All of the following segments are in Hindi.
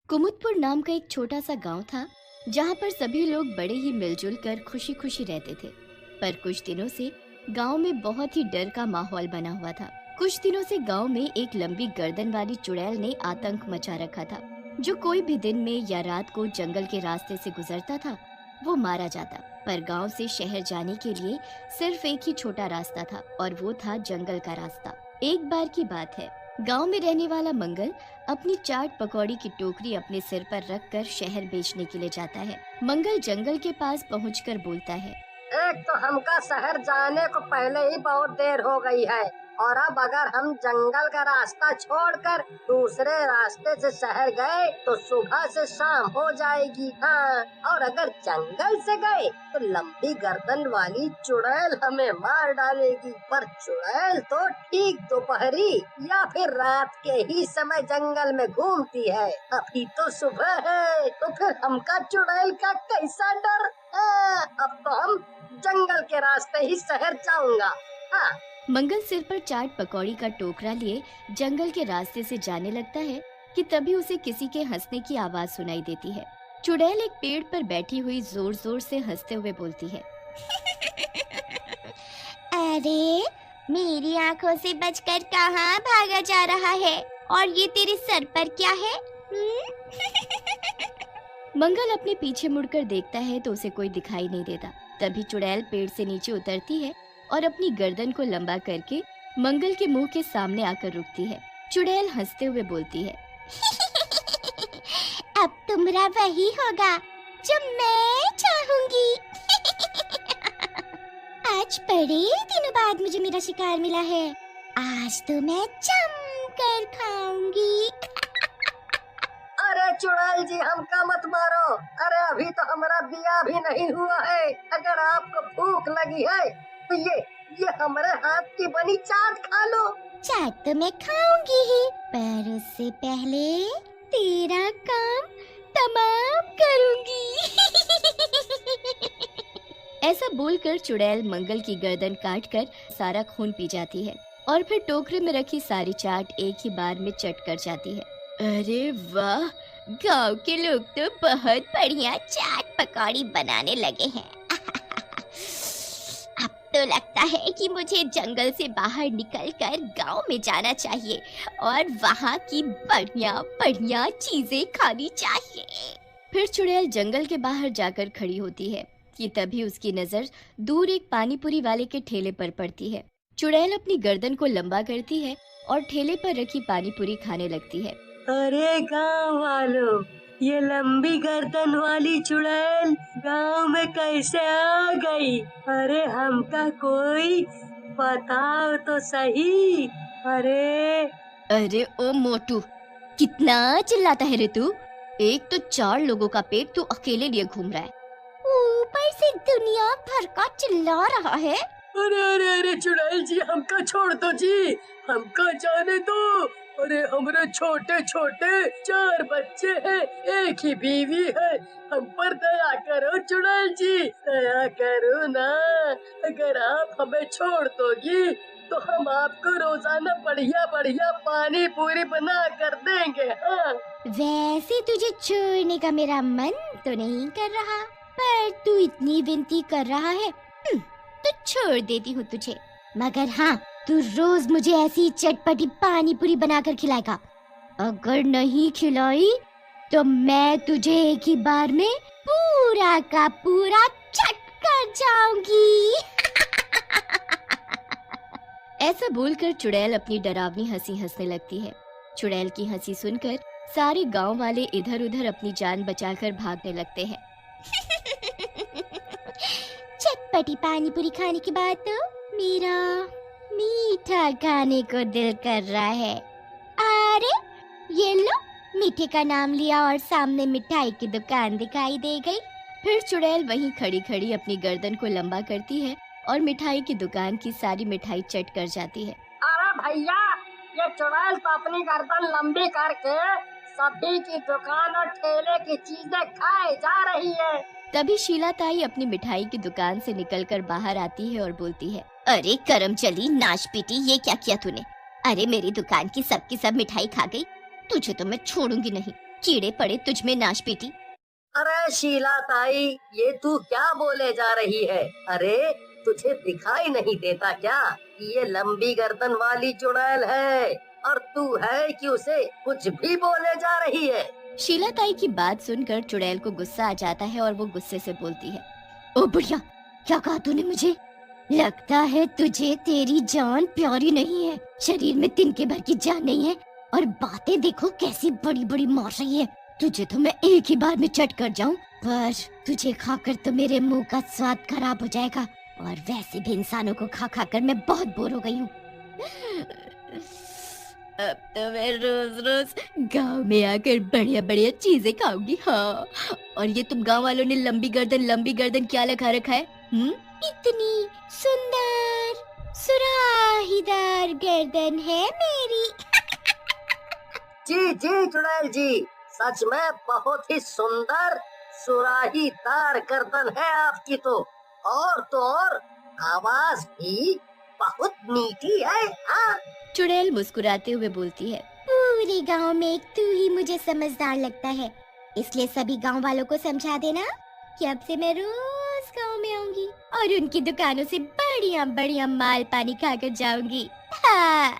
कुमुदपुर नाम का एक छोटा सा गांव था जहां पर सभी लोग बड़े ही मिलजुल कर खुशी खुशी रहते थे। पर कुछ दिनों से गांव में बहुत ही डर का माहौल बना हुआ था। कुछ दिनों से गांव में एक लंबी गर्दन वाली चुड़ैल ने आतंक मचा रखा था। जो कोई भी दिन में या रात को जंगल के रास्ते से गुजरता था वो मारा जाता। पर गांव से शहर जाने के लिए सिर्फ एक ही छोटा रास्ता था और वो था जंगल का रास्ता। एक बार की बात है, गांव में रहने वाला मंगल अपनी चाट पकौड़ी की टोकरी अपने सिर पर रखकर शहर बेचने के लिए जाता है। मंगल जंगल के पास पहुंचकर बोलता है, एक तो हमका शहर जाने को पहले ही बहुत देर हो गई है और अब अगर हम जंगल का रास्ता छोड़कर दूसरे रास्ते से शहर गए तो सुबह से शाम हो जाएगी। हाँ, और अगर जंगल से गए तो लंबी गर्दन वाली चुड़ैल हमें मार डालेगी। पर चुड़ैल तो ठीक दोपहरी या फिर रात के ही समय जंगल में घूमती है। अभी तो सुबह है तो फिर हमका चुड़ैल का कैसा डर। अब तो हम जंगल के रास्ते ही शहर जाऊंगा। हाँ। मंगल सिर पर चाट पकौड़ी का टोकरा लिए जंगल के रास्ते से जाने लगता है कि तभी उसे किसी के हंसने की आवाज सुनाई देती है। चुड़ैल एक पेड़ पर बैठी हुई जोर जोर से हंसते हुए बोलती है, अरे मेरी आंखों से बचकर कहाँ भागा जा रहा है और ये तेरे सर पर क्या है? मंगल अपने पीछे मुड़कर देखता है तो उसे कोई दिखाई नहीं देता। तभी चुड़ैल पेड़ से नीचे उतरती है और अपनी गर्दन को लंबा करके मंगल के मुंह के सामने आकर रुकती है। चुड़ैल हंसते हुए बोलती है, अब तुमरा वही होगा जो मैं चाहूंगी। आज बड़े दिनों बाद मुझे मेरा शिकार मिला है। आज तो मैं जम कर खाऊंगी। अरे चुड़ैल जी, हमका मत मारो। अरे अभी तो हमारा बिया भी नहीं हुआ है। अगर आपको भूख लगी है तो ये हमारे हाथ की बनी चाट खा लो। चाट तो मैं खाऊंगी ही, पर उससे पहले तेरा काम तमाम करूंगी। ऐसा बोलकर चुड़ैल मंगल की गर्दन काटकर सारा खून पी जाती है और फिर टोकरे में रखी सारी चाट एक ही बार में चट कर जाती है। अरे वाह, गांव के लोग तो बहुत बढ़िया चाट पकौड़ी बनाने लगे हैं। अब तो लगता है कि मुझे जंगल से बाहर निकलकर गांव में जाना चाहिए और वहाँ की बढ़िया बढ़िया चीजें खानी चाहिए। फिर चुड़ैल जंगल के बाहर जाकर खड़ी होती है कि तभी उसकी नजर दूर एक पानीपुरी वाले के ठेले पर पड़ती है। चुड़ैल अपनी गर्दन को लंबा करती है और ठेले पर रखी पानीपुरी खाने लगती है। अरे गांव वालों, ये लंबी गर्दन वाली चुड़ैल गांव में कैसे आ गई? अरे हमका कोई बताओ तो सही। अरे ओ मोटू, कितना चिल्लाता है रे तू? एक तो 4 लोगों का पेट तू अकेले लिए घूम रहा है, ऊपर से दुनिया भर का चिल्ला रहा है। अरे चुड़ैल जी, हमका छोड़ दो जी, हमका जाने दो। अरे हमारे छोटे छोटे 4 बच्चे हैं, एक ही बीवी है। हम पर दया करो चुड़ैल जी, दया करो ना। अगर आप हमें छोड़ दोगी तो हम आपको रोजाना बढ़िया बढ़िया पानी पूरी बना कर देंगे। हाँ। वैसे तुझे छोड़ने का मेरा मन तो नहीं कर रहा, पर तू इतनी विनती कर रहा है तो छोड़ देती हूँ तुझे। मगर हाँ, तू रोज मुझे ऐसी चटपटी पानी पूरी बनाकर खिलाएगा। अगर नहीं खिलाई तो मैं तुझे एक ही बार में पूरा का पूरा चट कर जाऊंगी। ऐसा बोलकर चुड़ैल अपनी डरावनी हंसी हंसने लगती है। चुड़ैल की हंसी सुनकर सारे गांव वाले इधर उधर अपनी जान बचाकर भागने लगते हैं। चटपटी पानी पूरी खाने के बाद तो मेरा मीठा खाने को दिल कर रहा है। अरे ये लो, मीठे का नाम लिया और सामने मिठाई की दुकान दिखाई दे गई। फिर चुड़ैल वहीं खड़ी खड़ी अपनी गर्दन को लंबा करती है और मिठाई की दुकान की सारी मिठाई चट कर जाती है। अरे भैया, ये चुड़ैल तो अपनी गर्दन लंबी करके सभी की दुकान और ठेले की चीजें खाए जा रही है। तभी शीला ताई अपनी मिठाई की दुकान से निकलकर बाहर आती है और बोलती है, अरे करम चली नाच पीटी, ये क्या किया तूने? अरे मेरी दुकान की सब मिठाई खा गई, तुझे तो मैं छोड़ूंगी नहीं। कीड़े पड़े तुझ में नाश बेटी। अरे शीला ताई, ये तू क्या बोले जा रही है? अरे तुझे दिखाई नहीं देता क्या कि ये लंबी गर्दन वाली चुड़ैल है, और तू है कि उसे कुछ भी बोले जा रही है? शीला ताई की बात सुनकर चुड़ैल को गुस्सा आ जाता है और वो गुस्से से बोलती है, ओ बुढ़िया, क्या कहा तूने मुझे? लगता है तुझे तेरी जान प्यारी नहीं है, शरीर में तिनके भर की जान नहीं है, और बातें देखो कैसी बड़ी बड़ी मार रही है। तुझे तो मैं एक ही बार में चट कर जाऊं, पर तुझे खाकर तो मेरे मुंह का स्वाद खराब हो जाएगा, और वैसे भी इंसानों को खा खा कर मैं बहुत बोर हो गई हूँ। अब तो मैं रोज रोज गांव में आकर बढ़िया बढ़िया चीजें खाऊंगी। हाँ, और ये तुम गांव वालों ने लंबी गर्दन क्या लगा रखा है? इतनी सुंदर सुराहीदार गर्दन है मेरी। जी जी चुड़ैल जी, सच में बहुत ही सुंदर सुराहीदार गर्दन है आपकी तो और आवाज भी बहुत मीठी है। हाँ, चुड़ैल मुस्कुराते हुए बोलती है, पूरे गांव में एक तू ही मुझे समझदार लगता है, इसलिए सभी गांव वालों को समझा देना कि अब से मैं रोज गांव में आऊंगी और उनकी दुकानों से बढ़िया बढ़िया माल पानी खाकर जाऊंगी। हाँ।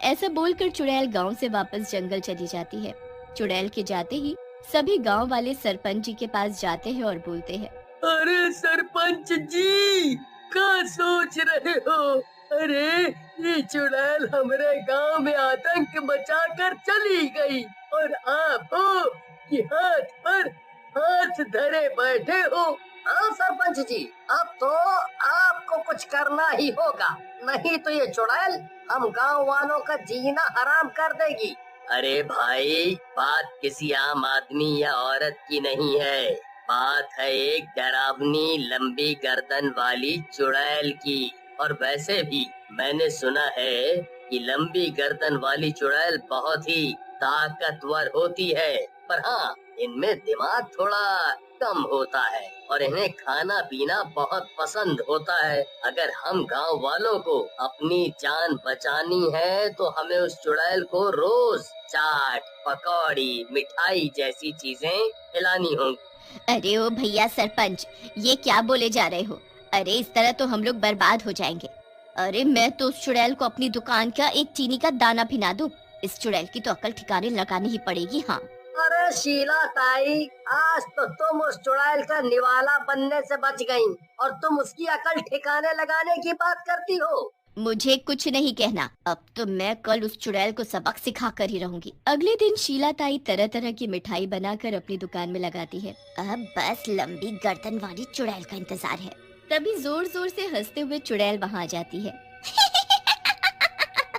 ऐसा बोलकर चुड़ैल गांव से वापस जंगल चली जाती है। चुड़ैल के जाते ही सभी गांव वाले सरपंच जी के पास जाते हैं और बोलते हैं, अरे सरपंच जी, क्या सोच रहे हो? अरे ये चुड़ैल हमारे गांव में आतंक मचाकर चली गई, और आप हो कि हाथ पर हाथ धरे बैठे हो। हाँ सरपंच जी, अब तो आपको कुछ करना ही होगा, नहीं तो ये चुड़ैल हम गांव वालों का जीना हराम कर देगी। अरे भाई, बात किसी आम आदमी या औरत की नहीं है, बात है एक डरावनी लंबी गर्दन वाली चुड़ैल की। और वैसे भी मैंने सुना है कि लंबी गर्दन वाली चुड़ैल बहुत ही ताकतवर होती है, पर हाँ, इनमें दिमाग थोड़ा कम होता है और इन्हें खाना पीना बहुत पसंद होता है। अगर हम गांव वालों को अपनी जान बचानी है तो हमें उस चुड़ैल को रोज चाट, पकौड़ी, मिठाई जैसी चीजें खिलानी होंगी। अरे ओ भैया सरपंच, ये क्या बोले जा रहे हो? अरे इस तरह तो हम लोग बर्बाद हो जाएंगे। अरे मैं तो उस चुड़ैल को अपनी दुकान का एक चीनी का दाना पिला दूं। इस चुड़ैल की तो अकल ठिकाने लगानी ही पड़ेगी। हाँ, अरे शीला ताई, आज तो तुम उस चुड़ैल का निवाला बनने से बच गई और तुम उसकी अकल ठिकाने लगाने की बात करती हो। मुझे कुछ नहीं कहना, अब तो मैं कल उस चुड़ैल को सबक सिखा कर ही रहूंगी। अगले दिन शीला ताई तरह तरह की मिठाई बनाकर अपनी दुकान में लगाती है। अब बस लंबी गर्दन वाली चुड़ैल का इंतजार है। तभी जोर जोर से हंसते हुए चुड़ैल वहाँ आ जाती है।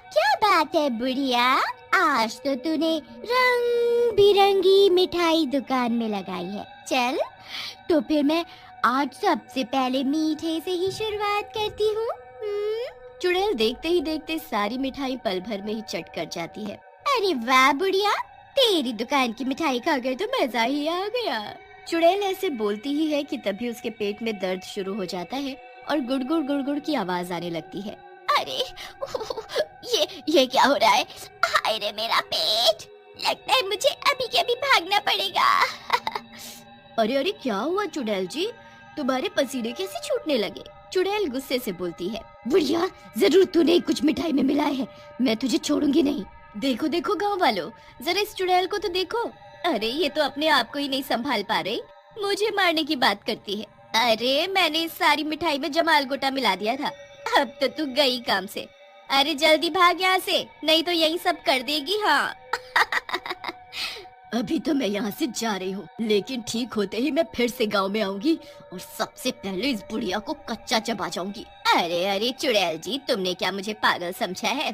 क्या बात है बुढ़िया, आज तो तूने रंग बिरंगी मिठाई दुकान में लगाई है। चल तो फिर मैं आज सबसे पहले मीठे से ही शुरुआत करती हूँ। चुड़ैल देखते ही देखते सारी मिठाई पल भर में ही चट कर जाती है। अरे वाह बुढ़िया, तेरी दुकान की मिठाई खाकर तो मजा ही आ गया। चुड़ैल ऐसे बोलती ही है कि तभी उसके पेट में दर्द शुरू हो जाता है और गुड़गुड़ गुड़गुड़ की आवाज आने लगती है। अरे ये क्या हो रहा है? हाय रे मेरा पेट, लगता है मुझे अभी के अभी भागना पड़ेगा। अरे अरे क्या हुआ चुड़ैल जी, तुम्हारे पसीने कैसे छूटने लगे? चुड़ैल गुस्से से बोलती है। बुढ़िया, जरूर तूने कुछ मिठाई में मिलाया है, मैं तुझे छोड़ूंगी नहीं। देखो देखो गांव वालों, जरा इस चुड़ैल को तो देखो। अरे ये तो अपने आप को ही नहीं संभाल पा रही, मुझे मारने की बात करती है। अरे मैंने इस सारी मिठाई में जमाल गोटा मिला दिया था, अब तो तू गई काम से। अरे जल्दी भाग यहाँ से, नहीं तो यही सब कर देगी। हाँ। अभी तो मैं यहाँ से जा रही हूँ, लेकिन ठीक होते ही मैं फिर से गांव में आऊंगी और सबसे पहले इस बुढ़िया को कच्चा चबा जाऊंगी। अरे अरे चुड़ैल जी, तुमने क्या मुझे पागल समझा है?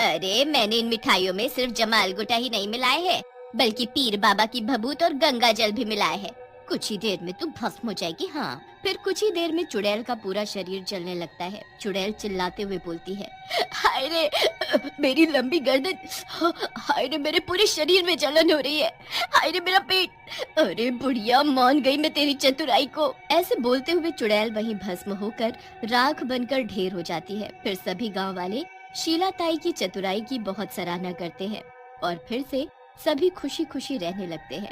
अरे मैंने इन मिठाइयों में सिर्फ जमाल गोटा ही नहीं मिलाए है, बल्कि पीर बाबा की भभूत और गंगा जल भी मिलाए है। कुछ ही देर में तू भस्म हो जाएगी। हाँ। फिर कुछ ही देर में चुड़ैल का पूरा शरीर जलने लगता है। चुड़ैल चिल्लाते हुए बोलती है, हाय रे मेरी लंबी गर्दन, हाय रे मेरे पूरे शरीर में जलन हो रही है, हाय रे मेरा पेट। अरे बुढ़िया, मान गई मैं तेरी चतुराई को। ऐसे बोलते हुए चुड़ैल वहीं भस्म होकर राख बनकर ढेर हो जाती है। फिर सभी गाँव वाले शीला ताई की चतुराई की बहुत सराहना करते हैं और फिर से सभी खुशी खुशी रहने लगते हैं।